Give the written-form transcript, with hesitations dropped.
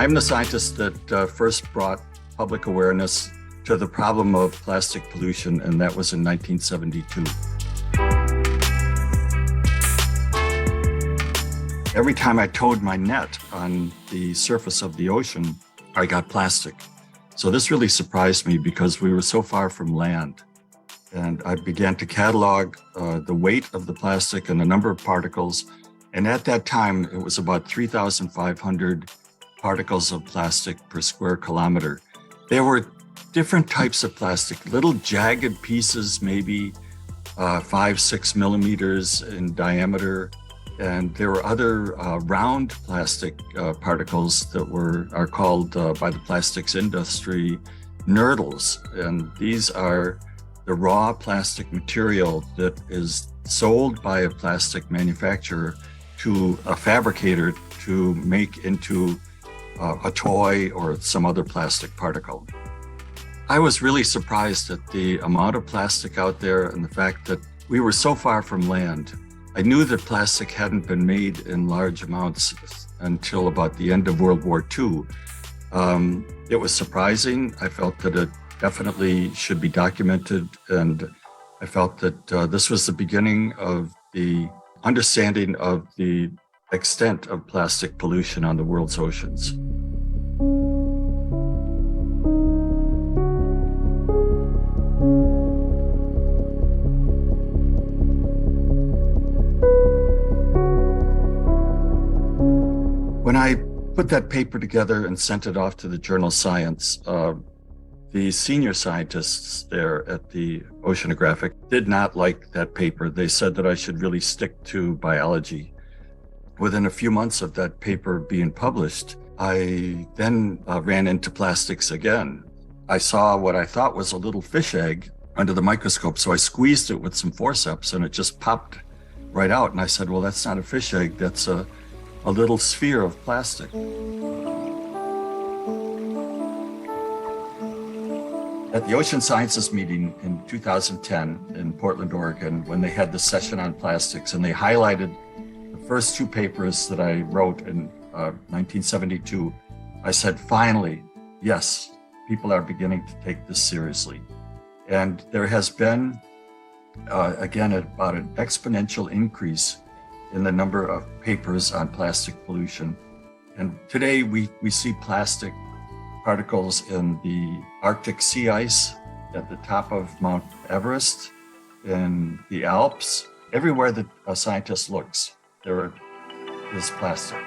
I'm the scientist that first brought public awareness to the problem of plastic pollution, and that was in 1972. Every time I towed my net on the surface of the ocean, I got plastic. So this really surprised me because we were so far from land. And I began to catalog the weight of the plastic and the number of particles. And at that time, it was about 3,500 particles of plastic per square kilometer. There were different types of plastic, little jagged pieces, maybe 5-6 millimeters in diameter. And there were other round plastic particles that are called by the plastics industry nurdles. And these are the raw plastic material that is sold by a plastic manufacturer to a fabricator to make into a toy or some other plastic particle. I was really surprised at the amount of plastic out there and the fact that we were so far from land. I knew that plastic hadn't been made in large amounts until about the end of World War II. It was surprising. I felt that it definitely should be documented, and I felt that this was the beginning of the understanding of the extent of plastic pollution on the world's oceans. When I put that paper together and sent it off to the journal Science, the senior scientists there at the Oceanographic did not like that paper. They said that I should really stick to biology. Within a few months of that paper being published, I then ran into plastics again. I saw what I thought was a little fish egg under the microscope, so I squeezed it with some forceps and it just popped right out. And I said, well, that's not a fish egg, that's a little sphere of plastic. At the Ocean Sciences meeting in 2010 in Portland, Oregon, when they had the session on plastics, and they highlighted the first two papers that I wrote in 1972, I said, finally, yes, people are beginning to take this seriously. And there has been, again, about an exponential increase in the number of papers on plastic pollution. And today we see plastic particles in the Arctic sea ice, at the top of Mount Everest, in the Alps. Everywhere that a scientist looks, there is plastic.